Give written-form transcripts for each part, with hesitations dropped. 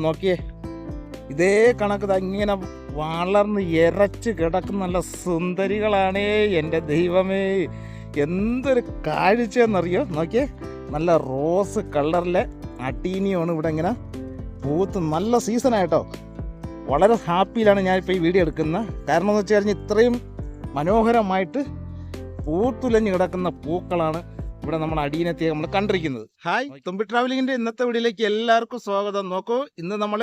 നോക്കിയേ, ഇതേ കണക്ക് ഇങ്ങനെ വളർന്ന് ഇരച്ച് കിടക്കുന്ന നല്ല സുന്ദരികളാണേ. എൻ്റെ ദൈവമേ, എന്തൊരു കാഴ്ചയെന്നറിയോ. നോക്കിയേ, നല്ല റോസ് കളറിലെ അടീനിയാണ് ഇവിടെ ഇങ്ങനെ പൂത്ത്. നല്ല സീസണായിട്ടോ. വളരെ ഹാപ്പിയിലാണ് ഞാനിപ്പോൾ ഈ വീഡിയോ എടുക്കുന്നത്. കാരണം എന്ന് വെച്ച് കഴിഞ്ഞാൽ ഇത്രയും മനോഹരമായിട്ട് പൂത്തുലഞ്ഞ് കിടക്കുന്ന പൂക്കളാണ് ഇവിടെ നമ്മൾ അടീനത്തെ നമ്മൾ കണ്ടിരിക്കുന്നത്. ഹായ്, തുമ്പി ട്രാവലിങ്ങിൻ്റെ ഇന്നത്തെ വീഡിയോയിലേക്ക് എല്ലാവർക്കും സ്വാഗതം. നോക്കൂ, ഇന്ന് നമ്മൾ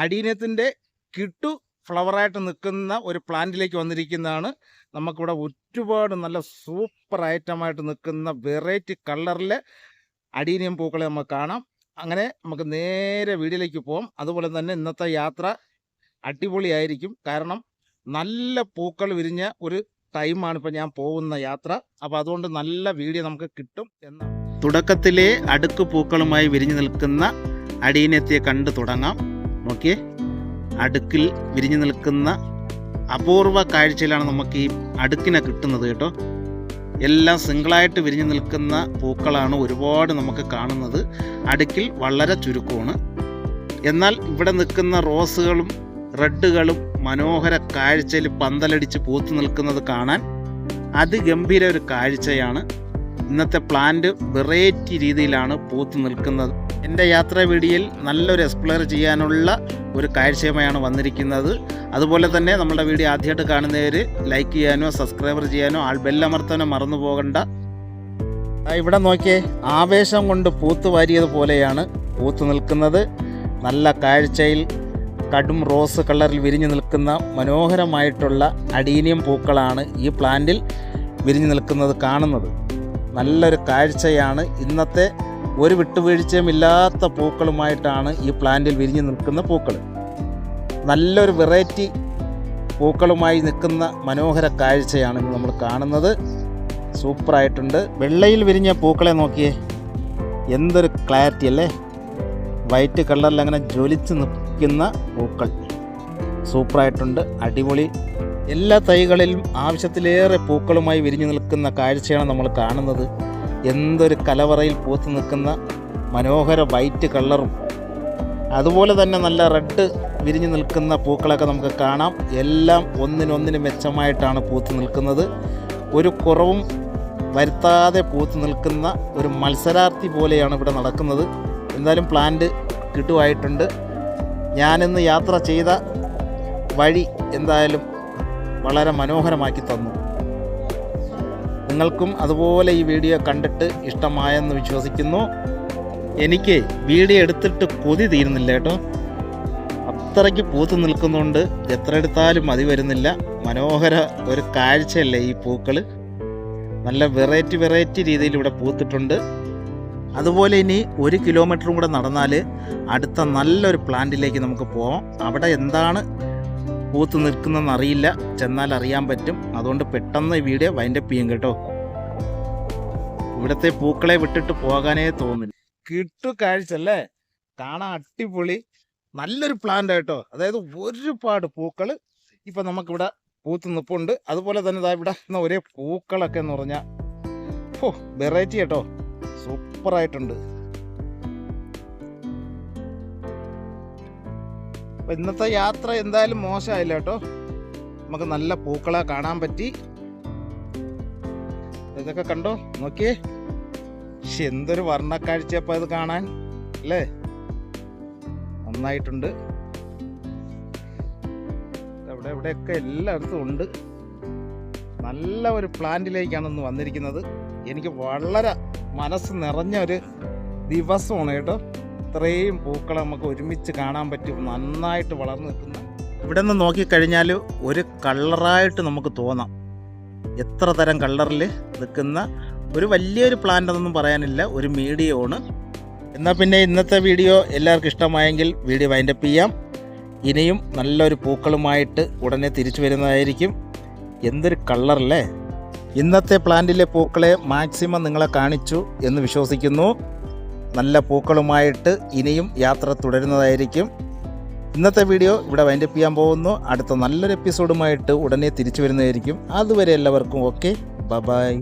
അടീനത്തിൻ്റെ കിട്ടു ഫ്ലവറായിട്ട് നിൽക്കുന്ന ഒരു പ്ലാന്റിലേക്ക് വന്നിരിക്കുന്നതാണ്. നമുക്കിവിടെ ഒരുപാട് നല്ല സൂപ്പർ ഐറ്റമായിട്ട് നിൽക്കുന്ന വെറൈറ്റി കളറിലെ അടീനിയം പൂക്കളെ നമുക്ക് കാണാം. അങ്ങനെ നമുക്ക് നേരെ വീഡിയോയിലേക്ക് പോകാം. അതുപോലെ തന്നെ ഇന്നത്തെ യാത്ര അടിപൊളിയായിരിക്കും. കാരണം നല്ല പൂക്കൾ വിരിഞ്ഞ ഒരു ടൈമാണ് ഇപ്പോൾ ഞാൻ പോകുന്ന യാത്ര. അപ്പോൾ അതുകൊണ്ട് നല്ല വീഡിയോ നമുക്ക് കിട്ടും എന്നാണ്. തുടക്കത്തിലെ അടുക്ക് പൂക്കളുമായി വിരിഞ്ഞു നിൽക്കുന്ന അടീനത്തെ കണ്ടു തുടങ്ങാം. നോക്കിയേ, അടുക്കിൽ വിരിഞ്ഞു നിൽക്കുന്ന അപൂർവ കാഴ്ചയിലാണ് നമുക്ക് ഈ അടുക്കിനെ കിട്ടുന്നത് കേട്ടോ. എല്ലാം സിംഗിളായിട്ട് വിരിഞ്ഞു നിൽക്കുന്ന പൂക്കളാണ് ഒരുപാട് നമുക്ക് കാണുന്നത്. അടുക്കിൽ വളരെ ചുരുക്കമാണ്. എന്നാൽ ഇവിടെ നിൽക്കുന്ന റോസുകളും റെഡുകളും മനോഹര കാഴ്ചയിൽ പന്തലടിച്ച് പൂത്തു നിൽക്കുന്നത് കാണാൻ അതിഗംഭീര ഒരു കാഴ്ചയാണ്. ഇന്നത്തെ പ്ലാന്റ് വെറൈറ്റി രീതിയിലാണ് പൂത്തു നിൽക്കുന്നത്. എൻ്റെ യാത്രാ വീഡിയോയിൽ നല്ലൊരു എക്സ്പ്ലോർ ചെയ്യാനുള്ള ഒരു കാഴ്ചയുമായാണ് വന്നിരിക്കുന്നത്. അതുപോലെ തന്നെ നമ്മുടെ വീഡിയോ ആദ്യമായിട്ട് കാണുന്നവർ ലൈക്ക് ചെയ്യാനോ സബ്സ്ക്രൈബർ ചെയ്യാനോ ബെല്ലമർത്താനോ മറന്നു പോകണ്ട. ഇവിടെ നോക്കിയേ, ആവേശം കൊണ്ട് പൂത്തു വാരിയതുപോലെയാണ് പൂത്തു നിൽക്കുന്നത്. നല്ല കാഴ്ചയിൽ കടും റോസ് കളറിൽ വിരിഞ്ഞു നിൽക്കുന്ന മനോഹരമായിട്ടുള്ള അടീനിയം പൂക്കളാണ് ഈ പ്ലാന്റിൽ വിരിഞ്ഞു നിൽക്കുന്നത് കാണുന്നത്. നല്ലൊരു കാഴ്ചയാണ്. ഇന്നത്തെ ഒരു വിട്ടുവീഴ്ചയും ഇല്ലാത്ത പൂക്കളുമായിട്ടാണ് ഈ പ്ലാന്റിൽ വിരിഞ്ഞു നിൽക്കുന്ന പൂക്കൾ. നല്ലൊരു വെറൈറ്റി പൂക്കളുമായി നിൽക്കുന്ന മനോഹര കാഴ്ചയാണ് ഇന്ന് നമ്മൾ കാണുന്നത്. സൂപ്പറായിട്ടുണ്ട്. വെള്ളയിൽ വിരിഞ്ഞ പൂക്കളെ നോക്കിയേ, എന്തൊരു ക്ലാരിറ്റി അല്ലേ. വൈറ്റ് കളറിൽ അങ്ങനെ ജ്വലിച്ച് നിൽക്കുന്ന പൂക്കൾ സൂപ്പറായിട്ടുണ്ട്, അടിപൊളി. എല്ലാ തൈകളിലും ആവശ്യത്തിലേറെ പൂക്കളുമായി വിരിഞ്ഞു നിൽക്കുന്ന കാഴ്ചയാണ് നമ്മൾ കാണുന്നത്. എന്തൊരു കലവറയിൽ പൂത്തു നിൽക്കുന്ന മനോഹര വൈറ്റ് കളറും അതുപോലെ തന്നെ നല്ല റെഡ് വിരിഞ്ഞു നിൽക്കുന്ന പൂക്കളൊക്കെ നമുക്ക് കാണാം. എല്ലാം ഒന്നിനൊന്നിന് മെച്ചമായിട്ടാണ് പൂത്തു നിൽക്കുന്നത്. ഒരു കുറവും വരുത്താതെ പൂത്തു നിൽക്കുന്ന ഒരു മത്സരാർത്ഥി പോലെയാണ് ഇവിടെ നടക്കുന്നത്. എന്തായാലും പ്ലാന്റ് കിട്ടുമായിട്ടുണ്ട്. ഞാനിന്ന് യാത്ര ചെയ്ത വഴി എന്തായാലും വളരെ മനോഹരമാക്കി തന്നു. നിങ്ങൾക്കും അതുപോലെ ഈ വീഡിയോ കണ്ടിട്ട് ഇഷ്ടമായെന്ന് വിശ്വസിക്കുന്നു. എനിക്ക് വീഡിയോ എടുത്തിട്ട് കൊതി തീരുന്നില്ല കേട്ടോ. അത്രയ്ക്ക് പൂത്തു നിൽക്കുന്നുണ്ട്, എത്ര എടുത്താലും മതി വരുന്നില്ല. മനോഹര ഒരു കാഴ്ചയല്ലേ ഈ പൂക്കൾ. നല്ല വെറൈറ്റി രീതിയിൽ ഇവിടെ പൂത്തിട്ടുണ്ട്. അതുപോലെ ഇനി 1 കിലോമീറ്ററും കൂടെ നടന്നാൽ അടുത്ത നല്ലൊരു പ്ലാന്റിലേക്ക് നമുക്ക് പോകാം. അവിടെ എന്താണ് പൂത്ത് നിൽക്കുന്നതെന്ന് അറിയില്ല, ചെന്നാൽ അറിയാൻ പറ്റും. അതുകൊണ്ട് പെട്ടെന്ന് ഈ വീഡിയോ വൈൻഡപ്പ് ചെയ്യും കേട്ടോ. ഇവിടുത്തെ പൂക്കളെ വിട്ടിട്ട് പോകാനേ തോന്നില്ല. കിട്ടു കാഴ്ച അല്ലേ, കാണാൻ അടിപൊളി. നല്ലൊരു പ്ലാന്റ് കേട്ടോ. അതായത് ഒരുപാട് പൂക്കൾ ഇപ്പം നമുക്കിവിടെ പൂത്ത് നിൽപ്പുണ്ട്. അതുപോലെ തന്നെ ഇവിടെ ഒരേ പൂക്കളൊക്കെ എന്ന് പറഞ്ഞാൽ വെറൈറ്റി കേട്ടോ, സൂപ്പറായിട്ടുണ്ട്. അപ്പം ഇന്നത്തെ യാത്ര എന്തായാലും മോശമായില്ല കേട്ടോ. നമുക്ക് നല്ല പൂക്കളെ കാണാൻ പറ്റി. ഇതൊക്കെ കണ്ടോ, നോക്കിയേ, എന്തൊരു വർണ്ണക്കാഴ്ചയപ്പോൾ ഇത് കാണാൻ അല്ലേ. നന്നായിട്ടുണ്ട്. എവിടെയൊക്കെ എല്ലായിടത്തും ഉണ്ട്. നല്ല ഒരു പ്ലാന്റിലേക്കാണ് ഇന്ന് വന്നിരിക്കുന്നത്. എനിക്ക് വളരെ മനസ്സ് നിറഞ്ഞ ഒരു ദിവസമാണ് കേട്ടോ. ഇത്രയും പൂക്കളെ നമുക്ക് ഒരുമിച്ച് കാണാൻ പറ്റും. നന്നായിട്ട് വളർന്നു നിൽക്കുന്ന ഇവിടെ നിന്ന് നോക്കിക്കഴിഞ്ഞാൽ ഒരു കളറായിട്ട് നമുക്ക് തോന്നാം. എത്ര തരം കളറിൽ നിൽക്കുന്ന ഒരു വലിയൊരു പ്ലാന്റ് എന്നൊന്നും പറയാനില്ല, ഒരു മീഡിയമാണ്. എന്നാൽ പിന്നെ ഇന്നത്തെ വീഡിയോ എല്ലാവർക്കും ഇഷ്ടമായെങ്കിൽ വീഡിയോ വൈൻഡപ്പ് ചെയ്യാം. ഇനിയും നല്ലൊരു പൂക്കളുമായിട്ട് ഉടനെ തിരിച്ചു വരുന്നതായിരിക്കും. എന്തൊരു കളറല്ലേ. ഇന്നത്തെ പ്ലാന്റിലെ പൂക്കളെ മാക്സിമം നിങ്ങളെ കാണിച്ചു എന്ന് വിശ്വസിക്കുന്നു. നല്ല പൂക്കളുമായിട്ട് ഇനിയും യാത്ര തുടരുന്നതായിരിക്കും. ഇന്നത്തെ വീഡിയോ ഇവിടെ വൈൻഡപ്പ് ചെയ്യാൻ പോകുന്നു. അടുത്ത നല്ലൊരു എപ്പിസോഡുമായിട്ട് ഉടനെ തിരിച്ചു വരുന്നതായിരിക്കും. അതുവരെ എല്ലാവർക്കും ഓക്കെ, ബൈ.